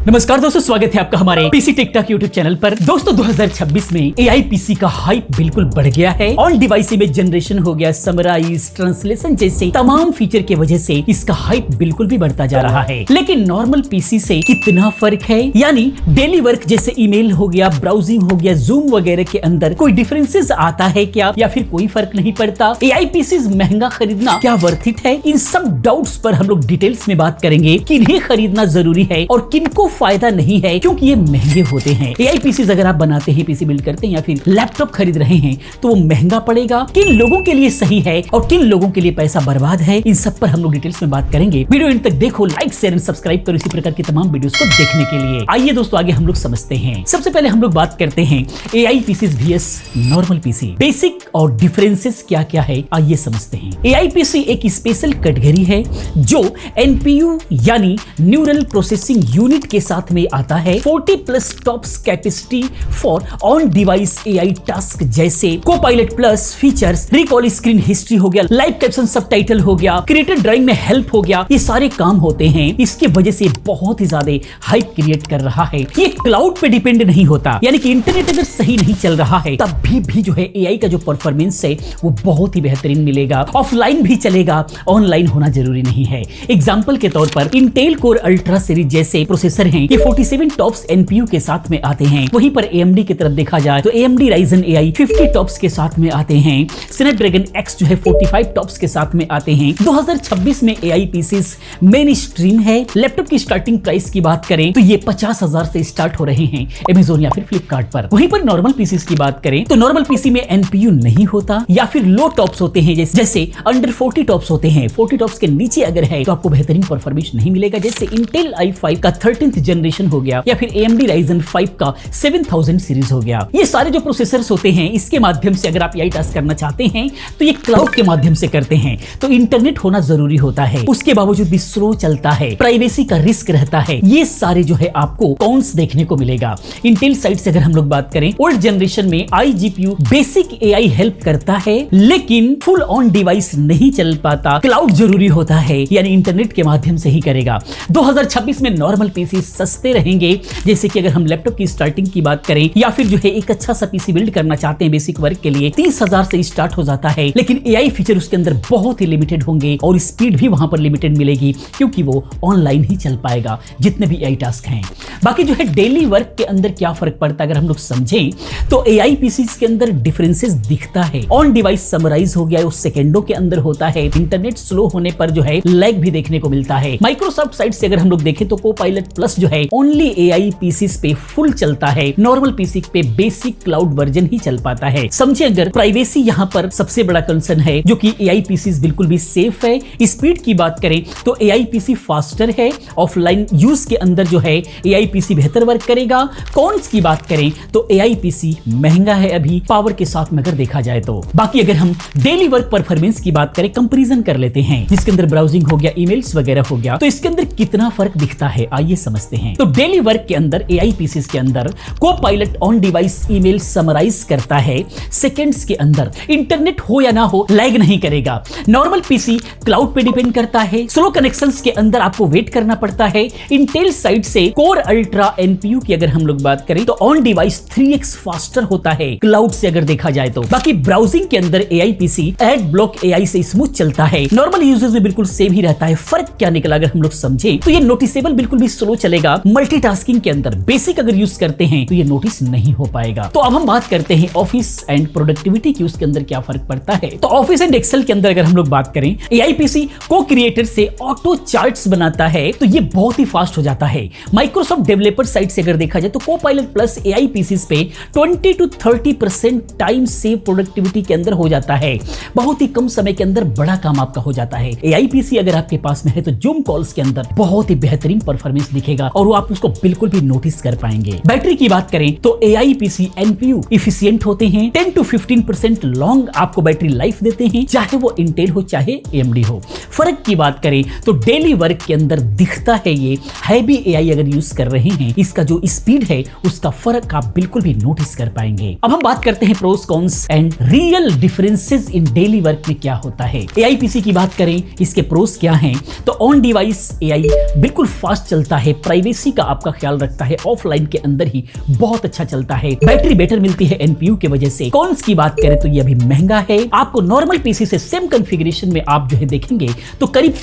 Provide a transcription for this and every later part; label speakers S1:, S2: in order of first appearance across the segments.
S1: नमस्कार दोस्तों, स्वागत है आपका हमारे पीसी टिकटॉक यूट्यूब चैनल पर। दोस्तों 2026 में एआई पीसी का हाइप बिल्कुल बढ़ गया है। ऑन डिवाइस इमेज जनरेशन हो गया, समराइज, ट्रांसलेशन जैसे तमाम फीचर की वजह से इसका हाइप बिल्कुल भी बढ़ता जा रहा है। लेकिन नॉर्मल पीसी से कितना फर्क है, यानी डेली वर्क जैसे ईमेल हो गया, ब्राउजिंग हो गया, जूम वगैरह के अंदर कोई डिफरेंसेस आता है क्या, या फिर कोई फर्क नहीं पड़ता? एआई पीसी महंगा खरीदना क्या वर्थ इट है? इन सब डाउट्स पर हम लोग डिटेल्स में बात करेंगे। किन्हें खरीदना जरूरी है और किनको फायदा नहीं है, क्योंकि ये महंगे होते हैं। एआई पीसीज अगर आप बनाते हैं, पीसी बिल्ड करते हैं या फिर लैपटॉप खरीद रहे हैं तो वो महंगा पड़ेगा। किन लोगों के लिए सही है और किन लोगों के लिए पैसा बर्बाद है, इन सब पर हम लोग डिटेल्स में बात करेंगे। वीडियो इन तक देखो, लाइक शेयर एंड सब्सक्राइब करो इसी प्रकार की तमाम वीडियोस को देखने के लिए। आइए दोस्तों आगे हम लोग समझते हैं। सबसे पहले हम लोग बात करते हैं AI PCs vs normal PC. Basic और डिफरेंसेस क्या क्या है आइए समझते हैं। एआई पीसी एक स्पेशल कैटेगरी है जो एनपीयू यानी न्यूरल प्रोसेसिंग यूनिट के साथ में आता है। 40+ TOPS capacity for on device AI task जैसे Copilot plus features, recall screen history हो गया, लाइव कैप्शन सबटाइटल हो गया, क्रिएटेड ड्राइंग में हेल्प हो गया, ये सारे काम होते हैं। इसके वजह से बहुत ही ज्यादा हाइप क्रिएट कर रहा है। ये क्लाउड पे डिपेंड नहीं होता, यानी कि इंटरनेट अगर सही नहीं चल रहा है तब भी जो है एआई का जो परफॉर्मेंस है वो बहुत ही बेहतरीन मिलेगा। ऑफलाइन भी चलेगा, ऑनलाइन होना जरूरी नहीं है। एग्जाम्पल के तौर पर इंटेल कोर अल्ट्रा सीरीज जैसे प्रोसेसर हैं, ये 47 टॉप्स एनपीयू के साथ में आते हैं। वहीं पर एएमडी की तरफ देखा जाए तो एएमडी राइजन एआई 50 टॉप्स के साथ में आते हैं। स्नैपड्रैगन एक्स जो है 45 टॉप्स के साथ में आते हैं। 2026 में एआई पीसीज मेन स्ट्रीम है। लैपटॉप की स्टार्टिंग प्राइस की बात करें तो ये 50,000 से स्टार्ट हो रहे हैं अमेजोन या फिर फ्लिपकार्ट पर। वहीं पर नॉर्मल पीसीज की बात करें तो नॉर्मल पीसी में एनपीयू नहीं होता या फिर लो टॉप्स होते हैं, जैसे अंडर 40 टॉप्स होते हैं। 40 टॉप्स के नीचे अगर है तो आपको बेहतरीन परफॉर्मेंस नहीं मिलेगा, जैसे इंटेल i5 का 13th जनरेशन हो गया या फिर AMD Ryzen 5 का 7000 सीरीज हो गया। ये सारे जो प्रोसेसर्स होते हैं इसके माध्यम से अगर आप एआई टास्क करना चाहते हैं तो ये क्लाउड के माध्यम से करते हैं, तो इंटरनेट होना जरूरी होता है। उसके बावजूद भी स्लो चलता है, प्राइवेसी का रिस्क रहता है। ये सारे जो है आपको कॉन्स देखने को मिलेगा। इंटेल साइड से अगर हम लोग बात करें, ओल्ड जनरेशन में iGPU बेसिक एआई हेल्प करता है लेकिन फुल ऑन डिवाइस नहीं चल पाता, क्लाउड जरूरी होता है, यानी इंटरनेट के माध्यम से ही करेगा। 2026 में नॉर्मल पीसी सस्ते रहेंगे, जैसे कि अगर हम लैपटॉप की स्टार्टिंग की बात करें या फिर जो है एक अच्छा सा पीसी बिल्ड करना चाहते हैं बेसिक वर्क के लिए, 30,000 से स्टार्ट हो जाता है। लेकिन एआई फीचर उसके अंदर बहुत ही लिमिटेड होंगे और स्पीड भी वहां पर लिमिटेड मिलेगी, क्योंकि वो ऑनलाइन ही चल पाएगा जितने भी एआई टास्क हैं। बाकी जो है डेली वर्क के अंदर क्या फर्क पड़ता है अगर हम लोग समझें तो एआई पीसी के अंदर डिफरेंसेस दिखता है। ऑन डिवाइस समराइज हो गया, वो सेकेंडों के अंदर होता है। इंटरनेट स्लो होने पर जो है लैग भी देखने को मिलता है। माइक्रोसॉफ्ट साइड से अगर हम लोग देखें तो कोपायलट प्लस जो है ओनली एआई पीसीज पे फुल चलता है, नॉर्मल पीसी पे बेसिक क्लाउड वर्जन ही चल पाता है। समझे, अगर प्राइवेसी यहाँ पर सबसे बड़ा कंसर्न है, जो कि एआई पीसीज बिल्कुल भी सेफ है। स्पीड की बात करें तो एआई पीसी फास्टर है, ऑफलाइन यूज के अंदर जो है एआई पीसी बेहतर वर्क करेगा। कॉन्स की बात करें तो एआई पीसी महंगा है अभी पावर के साथ में अगर देखा जाए तो। बाकी अगर हम डेली वर्क परफॉर्मेंस की बात करें, कंपैरिजन कर लेते हैं, जिसके अंदर ब्राउजिंग हो गया, ईमेल्स वगैरह हो गया, तो इसके अंदर कितना फर्क दिखता है आइए समझते हैं। तो डेली वर्क के अंदर एआई पीसीज के अंदर Copilot on device email summarise करता है सेकंड्स के अंदर। इंटरनेट हो या ना हो लैग नहीं करेगा। नॉर्मल पीसी क्लाउड पे डिपेंड करता है, स्लो कनेक्शंस के अंदर आपको वेट करना पड़ता है। इंटेल साइड से कोर अल्ट्रा एनपीयू की अगर हम लोग बात करें तो ऑन डिवाइस 3x फास्टर होता है क्लाउड से अगर देखा जाए तो। बाकी ब्राउजिंग के अंदर AI PC ad block AI से स्मूथ चलता है। नॉर्मल यूजर्स में बिल्कुल सेम ही रहता है। फर्क क्या निकला अगर हम लोग समझे तो ये नोटिसेबल बिल्कुल भी स्लो चलेगा। मल्टीटास्किंग के अंदर बेसिक अगर यूज करते हैं तो ये नोटिस नहीं हो पाएगा। तो अब हम बात करते हैं ऑफिस एंड प्रोडक्टिविटी की, उसके अंदर क्या फर्क पड़ता है। तो ऑफिस एंड एक्सेल के अंदर अगर हम लोग बात करें, एआई पीसी को क्रिएटर से ऑटो चार्ट्स बनाता है तो ये बहुत ही फास्ट हो जाता है। माइक्रोसॉफ्ट डेवलपर साइड से अगर देखा जाए तो कोपायलट प्लस एआई पीसीज पे 20 to 30% टाइम सेव प्रोडक्टिविटी के अंदर हो जाता है। बहुत ही कम समय के अंदर बड़ा काम आपका हो जाता है। एआई पीसी अगर आपके पास में है तो जूम कॉल्स के अंदर बहुत ही बेहतरीन परफॉर्मेंस दिखेगा और वो आप उसको बिल्कुल भी नोटिस कर पाएंगे। बैटरी की बात करें तो एआई पीसी एनपीयू इफिशिएंट होते हैं, 10 to 15% लॉन्ग आपको बैटरी लाइफ देते हैं, चाहे वो इंटेल हो चाहे एएमडी हो। फर्क की बात करें तो डेली वर्क के अंदर दिखता है ये हैवी एआई अगर यूज कर रहे हैं, इसका जो स्पीड है उसका फर्क आप बिल्कुल भी नोटिस कर पाएंगे। अब हम बात करते हैं pros cons and real differences in daily work में क्या होता है। एआई पीसी की बात करें, इसके प्रोस क्या हैं तो ऑन डिवाइस एआई बिल्कुल फास्ट चलता है, प्राइवेसी का आपका ख्याल रखता है, ऑफलाइन के अंदर ही बहुत अच्छा चलता है, बैटरी बेटर मिलती है एनपीयू की वजह से। कॉन्स की बात करें तो ये अभी महंगा है। आपको नॉर्मल पीसी से सेम कॉन्फ़िगरेशन में आप जो है देखेंगे तो करीब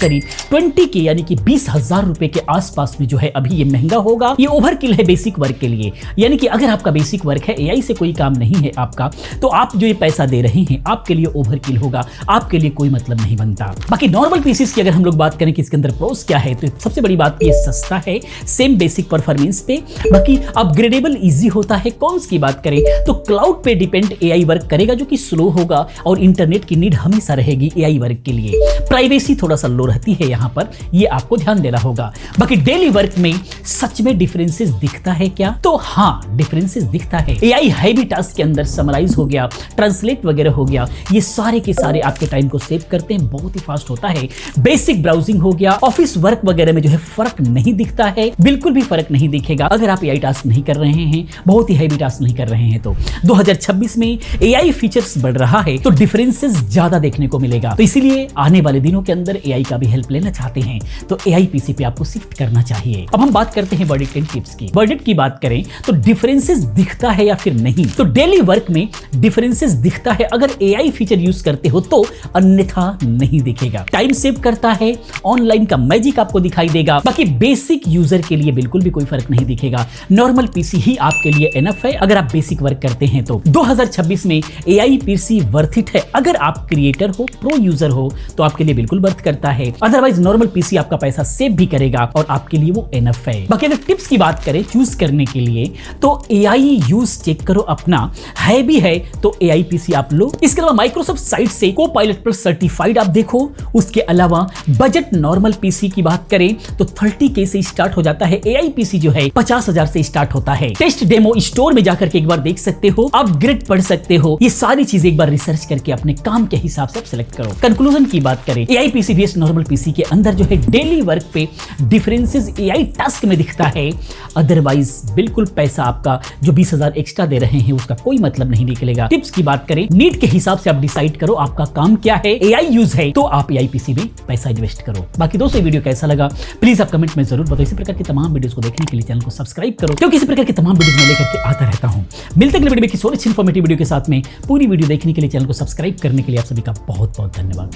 S1: 20 के यानी कि 20,000 रुपए के आसपास में जो है अभी ये महंगा होगा। ये ओवरकिल है बेसिक वर्क के लिए, यानी कि अगर आपका बेसिक वर्क है, एआई से कोई काम नहीं है आपका, तो आप जो ये पैसा दे रहे हैं आपके लिए ओवरकिल होगा, आपके लिए कोई मतलब नहीं बनता। बाकी नॉर्मल पीसीस की अगर हम लोग बात करें कि इसके अंदर प्रोस क्या है, तो सबसे बड़ी बात ये सस्ता है, सेम बेसिक परफॉर्मेंस पे, बाकी अपग्रेडेबल इजी होता है। कॉन्स की बात करें तो क्लाउड पे डिपेंड एआई वर्क करेगा जो कि स्लो होगा और इंटरनेट की नीड हमेशा रहेगी एआई वर्क के लिए। प्राइवेसी थोड़ा सा लो रहती है यहाँ पर, ये आपको ध्यान देना होगा। बाकी डेली वर्क में सच में डिफरेंसेस दिखता है क्या? तो हाँ, डिफरेंसेस दिखता है। एआई हैवी टास्क के अंदर समराइज हो गया, ट्रांसलेट वगैरह हो गया, ये सारे के सारे आपके टाइम को सेव करते हैं, बहुत ही फास्ट होता है। बेसिक ब्राउजिंग हो गया, ऑफिस वर्क वगैरह में जो है फर्क नहीं दिखता है, बिल्कुल भी फर्क नहीं दिखेगा अगर आप एआई टास्क नहीं कर रहे हैं, बहुत ही हैवी टास्क नहीं कर रहे हैं। तो 2026 में एआई फीचर्स बढ़ रहा है तो डिफरेंसेस ज्यादा देखने को मिलेगा। तो इसीलिए आने वाले दिनों के अंदर एआई का भी हेल्प लेना चाहते हैं तो एआई पीसी पे आपको शिफ्ट करना चाहिए। अब हम बात करते हैं वर्डिक्ट एंड टिप्स की। वर्डिक्ट की बात करें तो डिफरेंसेस दिखता है या फिर नहीं, तो डेली वर्क में डिफरेंसेस दिखता है अगर एआई फीचर यूज करते हो तो, अन्यथा नहीं दिखेगा। टाइम सेव करता है, ऑनलाइन का मैजिक आपको दिखाई देगा, बाकी बेसिक यूजर के लिए बिल्कुल भी कोई फर्क नहीं दिखेगा। नॉर्मल पीसी ही आपके लिए एनफ है अगर आप बेसिक वर्क करते हैं तो। 2026 में एआई पीसी वर्थ इट है अगर आप क्रिएटर हो, प्रो यूजर हो तो आपके लिए बिल्कुल वर्थ करता है, अदरवाइज नॉर्मल पीसी आपका पैसा सेव भी करेगा और आपके लिए वो एनफ है। बाकी अगर टिप्स की बात करें चूज करने के लिए तो एआई यूज चेक करो अपना, है भी है तो एआई पीसी आप लो। इसके अलावा माइक्रोसॉफ्ट साइट से कोपायलट प्लस सर्टिफाइड आप देखो। उसके अलावा बजट नॉर्मल पीसी की बात करें तो 30K से स्टार्ट हो जाता है, एआई पीसी जो है 50,000 से स्टार्ट होता है। टेस्ट डेमो स्टोर में जाकर के एक बार देख सकते हो, अपग्रेड पढ़ सकते हो, ये सारी चीजें एक बार रिसर्च करके अपने काम के हिसाब से सिलेक्ट करो। कंक्लूजन की बात करें, AI PC vs normal PC के अंदर जो है डेली वर्क पे डिफरेंसेस एआई टास्क में दिखता है, अदरवाइज बिल्कुल पैसा आपका जो 20,000 एक्स्ट्रा दे रहे हैं उसका कोई मतलब नहीं निकलेगा। टिप्स की बात करें, नीड के हिसाब से आप डिसाइड करो आपका काम क्या है, एआई यूज है तो आप एआई पीसी में पैसा इन्वेस्ट करो। बाकी दोस्तों ये वीडियो कैसा लगा प्लीज आप कमेंट में जरूर बताओ। इसी प्रकार की तमाम वीडियोस को देखने के लिए चैनल को सब्सक्राइब करो, क्योंकि इसी प्रकार की तमाम वीडियोस मैं लेकर के आता रहता हूं। मिलते हैं अगले वीडियो में किसी और अच्छी इन्फॉर्मेटिव वीडियो के साथ में। पूरी वीडियो देखने के लिए चैनल को सब्सक्राइब करने के लिए आप सभी का बहुत बहुत धन्यवाद।